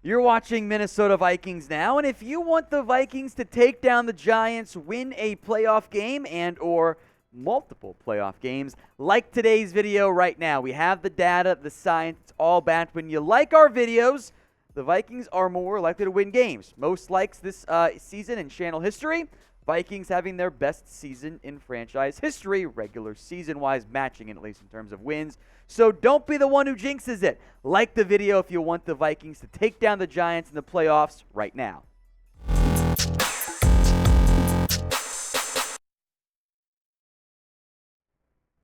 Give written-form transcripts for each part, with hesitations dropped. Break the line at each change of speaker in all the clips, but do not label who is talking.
You're watching Minnesota Vikings Now, and if you want the Vikings to take down the Giants, win a playoff game and or multiple playoff games, like today's video right now, we have the data, the science, it's all backed. When you like our videos, the Vikings are more likely to win games. Most likes this season in channel history. Vikings having their best season in franchise history, regular season-wise, matching it at least in terms of wins. So don't be the one who jinxes it. Like the video if you want the Vikings to take down the Giants in the playoffs right now.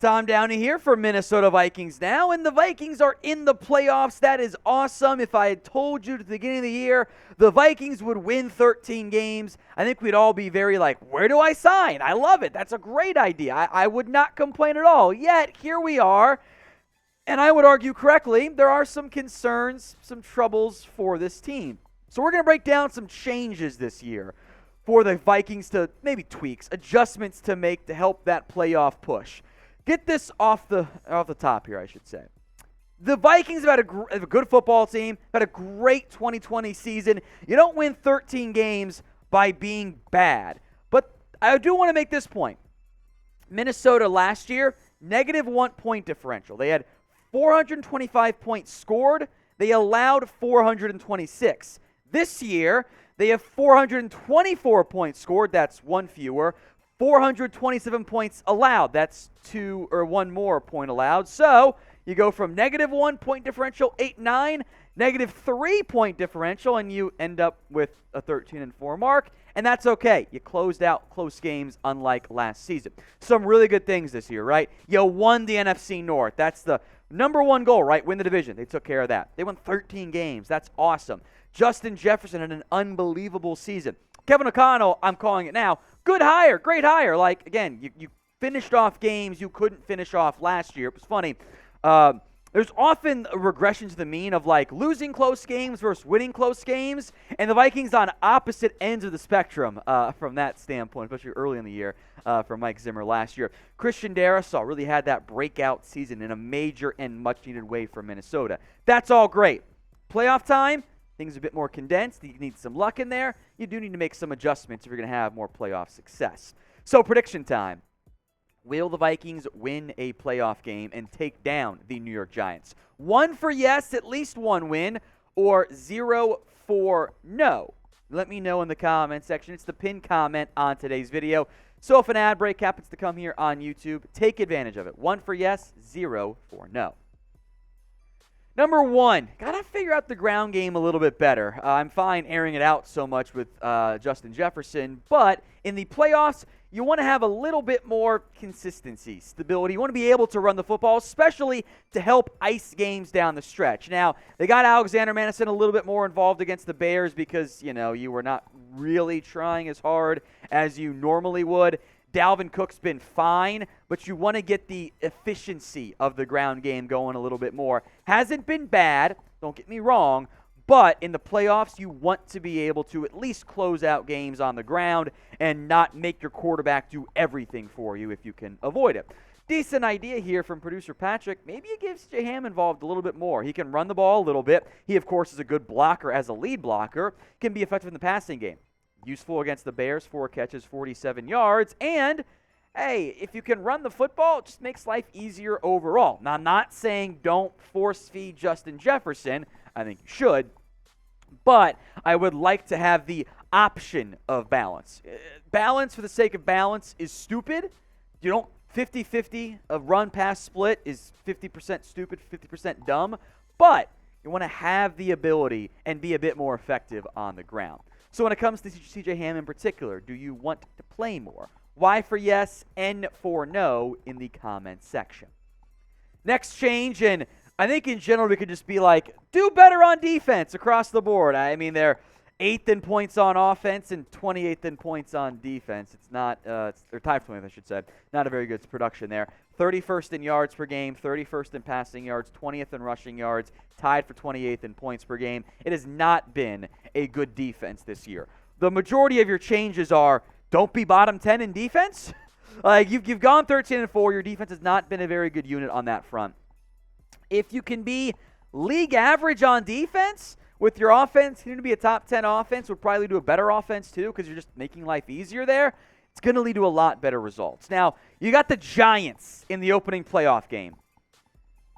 Tom Downey here for Minnesota Vikings Now, and the Vikings are in the playoffs. That is awesome. If I had told you at the beginning of the year the Vikings would win 13 games, I think we'd all be very like, where do I sign? I love it. That's a great idea. I would not complain at all. Yet, here we are, and I would argue correctly, there are some concerns, some troubles for this team. So we're going to break down some changes this year for the Vikings to maybe tweaks, adjustments to make to help that playoff push. Get this off the top here, I should say. The Vikings have had a good football team, had a great 2020 season. You don't win 13 games by being bad. But I do want to make this point. Minnesota last year, -1 point differential. They had 425 points scored. They allowed 426. This year, they have 424 points scored. That's one fewer. 427 points allowed. That's one more point allowed. So you go from -1 point differential, 8-9, -3 point differential, and you end up with a 13-4 mark. And that's okay. You closed out close games unlike last season. Some really good things this year, right? You won the NFC North. That's the number one goal, right? Win the division. They took care of that. They won 13 games. That's awesome. Justin Jefferson had an unbelievable season. Kevin O'Connell, I'm calling it now, good hire, great hire. Like, again, you finished off games you couldn't finish off last year. It was funny. There's often a regression to the mean of, like, losing close games versus winning close games, and the Vikings on opposite ends of the spectrum from that standpoint, especially early in the year for Mike Zimmer last year. Christian Darrisaw really had that breakout season in a major and much-needed way for Minnesota. That's all great. Playoff time, things are a bit more condensed. You need some luck in there. You do need to make some adjustments if you're going to have more playoff success. So prediction time. Will the Vikings win a playoff game and take down the New York Giants? 1 for yes, at least one win, or 0 for no? Let me know in the comment section. It's the pinned comment on today's video. So if an ad break happens to come here on YouTube, take advantage of it. 1 for yes, 0 for no. Number 1, got to figure out the ground game a little bit better. I'm fine airing it out so much with Justin Jefferson, but in the playoffs, you want to have a little bit more consistency, stability. You want to be able to run the football, especially to help ice games down the stretch. Now, they got Alexander Mattison a little bit more involved against the Bears because, you were not really trying as hard as you normally would. Dalvin Cook's been fine, but you want to get the efficiency of the ground game going a little bit more. Hasn't been bad, don't get me wrong, but in the playoffs, you want to be able to at least close out games on the ground and not make your quarterback do everything for you if you can avoid it. Decent idea here from producer Patrick. Maybe it gives C.J. Ham involved a little bit more. He can run the ball a little bit. He, of course, is a good blocker as a lead blocker, can be effective in the passing game. Useful against the Bears, 4 catches, 47 yards. And, hey, if you can run the football, it just makes life easier overall. Now, I'm not saying don't force-feed Justin Jefferson. I think you should. But I would like to have the option of balance. Balance for the sake of balance is stupid. You don't 50-50 a run-pass split is 50% stupid, 50% dumb. But you want to have the ability and be a bit more effective on the ground. So when it comes to C.J. Ham in particular, do you want to play more? Y for yes, N for no in the comments section. Next change, and I think in general we could just be like, do better on defense across the board. I mean, they're 8th in points on offense and 28th in points on defense. It's not, they're tied for 20th, I should say. Not a very good production there. 31st in yards per game, 31st in passing yards, 20th in rushing yards, tied for 28th in points per game. It has not been a good defense this year. The majority of your changes are, don't be bottom 10 in defense. Like, you've gone 13-4. Your defense has not been a very good unit on that front. If you can be league average on defense, with your offense, you need to be a top 10 offense, would probably lead to a better offense too, because you're just making life easier there. It's going to lead to a lot better results. Now, you got the Giants in the opening playoff game.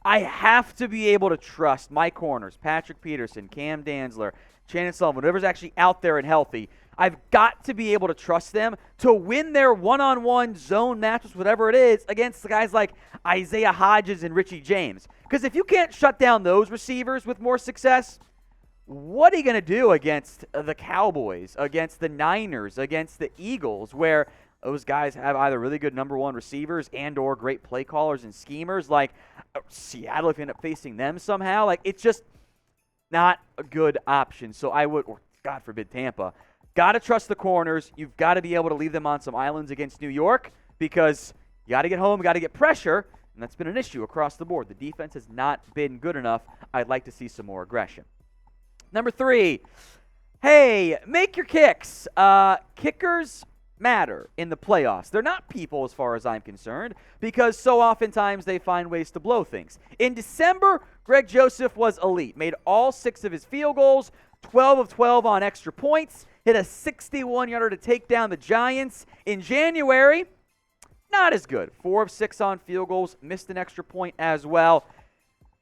I have to be able to trust my corners, Patrick Peterson, Cam Dantzler, Shannon Sullivan, whatever's actually out there and healthy. I've got to be able to trust them to win their one-on-one zone matchups, whatever it is, against the guys like Isaiah Hodgins and Richie James. Because if you can't shut down those receivers with more success, what are you going to do against the Cowboys, against the Niners, against the Eagles, where those guys have either really good number one receivers and or great play callers and schemers? Like Seattle, if you end up facing them somehow, like it's just not a good option. So I would, or God forbid Tampa, got to trust the corners. You've got to be able to leave them on some islands against New York because you got to get home, got to get pressure, and that's been an issue across the board. The defense has not been good enough. I'd like to see some more aggression. Number 3, hey, make your kicks. Kickers matter in the playoffs. They're not people as far as I'm concerned because so oftentimes they find ways to blow things. In December, Greg Joseph was elite. Made all 6 of his field goals, 12 of 12 on extra points, hit a 61-yarder to take down the Giants. In January, not as good. 4 of 6 on field goals, missed an extra point as well.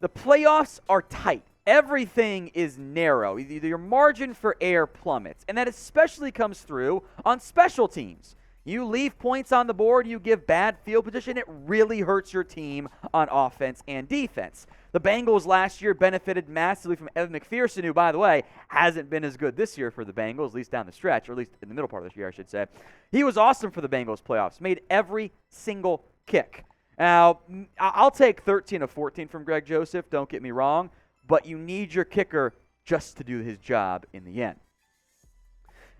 The playoffs are tight. Everything is narrow. Your margin for error plummets, and that especially comes through on special teams. You leave points on the board, you give bad field position, it really hurts your team on offense and defense. The Bengals last year benefited massively from Evan McPherson, who, by the way, hasn't been as good this year for the Bengals, at least down the stretch, or at least in the middle part of this year, I should say. He was awesome for the Bengals playoffs, made every single kick. Now, I'll take 13 of 14 from Greg Joseph, don't get me wrong, but you need your kicker just to do his job in the end.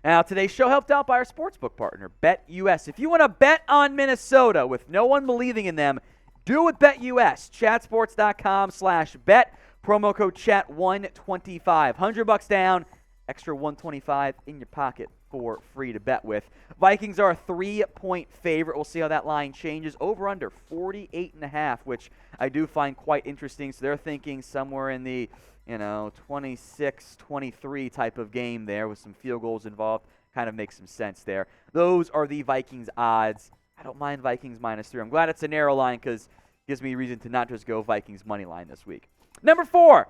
Now, today's show helped out by our sportsbook partner, BetUS. If you want to bet on Minnesota with no one believing in them, do it with BetUS. Chatsports.com/bet. Promo code CHAT125. $100 down, extra $125 in your pocket for free to bet with. Vikings are a 3-point favorite. We'll see how that line changes. Over under 48.5, which I do find quite interesting. So they're thinking somewhere in the 26-23 type of game there with some field goals involved. Kind of makes some sense there. Those are the Vikings odds. I don't mind Vikings -3. I'm glad it's a narrow line because it gives me a reason to not just go Vikings money line this week. Number 4.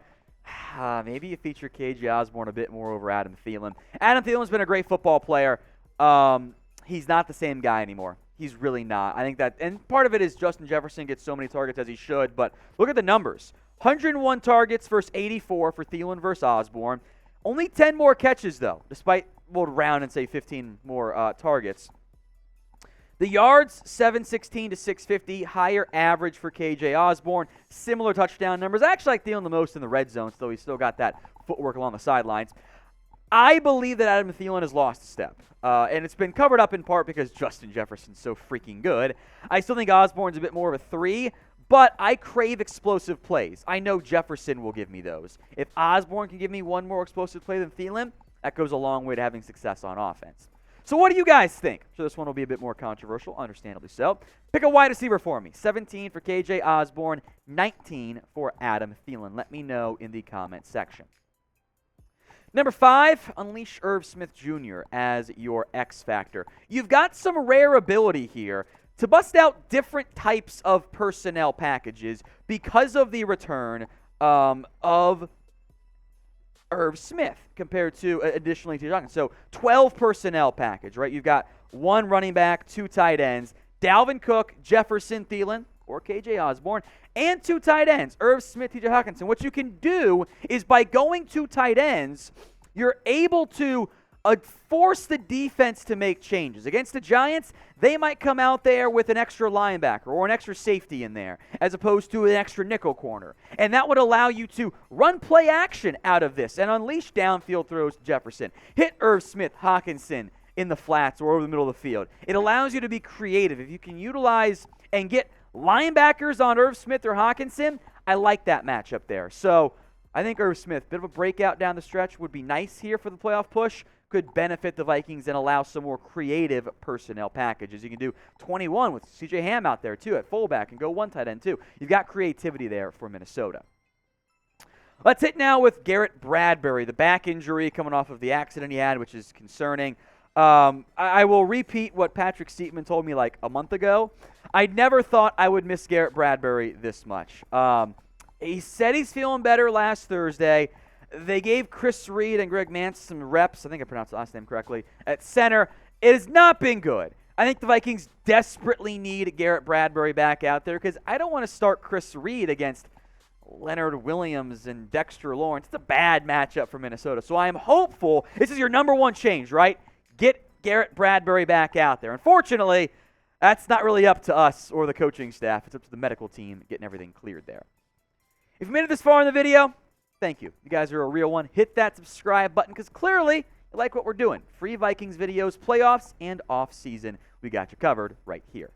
Maybe you feature KJ Osborne a bit more over Adam Thielen. Adam Thielen's been a great football player. He's not the same guy anymore. He's really not. I think that, and part of it is Justin Jefferson gets so many targets as he should, but look at the numbers. 101 targets versus 84 for Thielen versus Osborne. Only 10 more catches, though, despite, we'll round and say 15 more targets. The yards, 716 to 650, higher average for KJ Osborne. Similar touchdown numbers. I actually like Thielen the most in the red zone, so he's still got that footwork along the sidelines. I believe that Adam Thielen has lost a step, and it's been covered up in part because Justin Jefferson's so freaking good. I still think Osborne's a bit more of a 3, but I crave explosive plays. I know Jefferson will give me those. If Osborne can give me one more explosive play than Thielen, that goes a long way to having success on offense. So what do you guys think? So this one will be a bit more controversial, understandably so. Pick a wide receiver for me. 17 for KJ Osborne, 19 for Adam Thielen. Let me know in the comment section. Number 5, unleash Irv Smith Jr. as your X factor. You've got some rare ability here to bust out different types of personnel packages because of the return of Irv Smith compared to additionally to Johnson. So 12 personnel package, right? You've got 1 running back, 2 tight ends, Dalvin Cook, Jefferson, Thielen, or KJ Osborne, and 2 tight ends, Irv Smith, TJ Hawkinson. What you can do is by going 2 tight ends, you're able to force the defense to make changes. Against the Giants, they might come out there with an extra linebacker or an extra safety in there as opposed to an extra nickel corner. And that would allow you to run play action out of this and unleash downfield throws to Jefferson. Hit Irv Smith, Hawkinson in the flats or over the middle of the field. It allows you to be creative. If you can utilize and get linebackers on Irv Smith or Hawkinson, I like that matchup there. So I think Irv Smith, bit of a breakout down the stretch, would be nice here for the playoff push. Could benefit the Vikings and allow some more creative personnel packages. You can do 21 with C.J. Ham out there, too, at fullback and go 1 tight end, too. You've got creativity there for Minnesota. Let's hit now with Garrett Bradbury, the back injury coming off of the accident he had, which is concerning. I will repeat what Patrick Seatman told me like a month ago. I never thought I would miss Garrett Bradbury this much. He said he's feeling better last Thursday. They gave Chris Reed and Greg Mance some reps. I think I pronounced the last name correctly. At center, it has not been good. I think the Vikings desperately need Garrett Bradbury back out there because I don't want to start Chris Reed against Leonard Williams and Dexter Lawrence. It's a bad matchup for Minnesota. So I am hopeful. This is your number one change, right? Get Garrett Bradbury back out there. Unfortunately, that's not really up to us or the coaching staff. It's up to the medical team getting everything cleared there. If you made it this far in the video, thank you. You guys are a real one. Hit that subscribe button because clearly you like what we're doing. Free Vikings videos, playoffs, and off-season. We got you covered right here.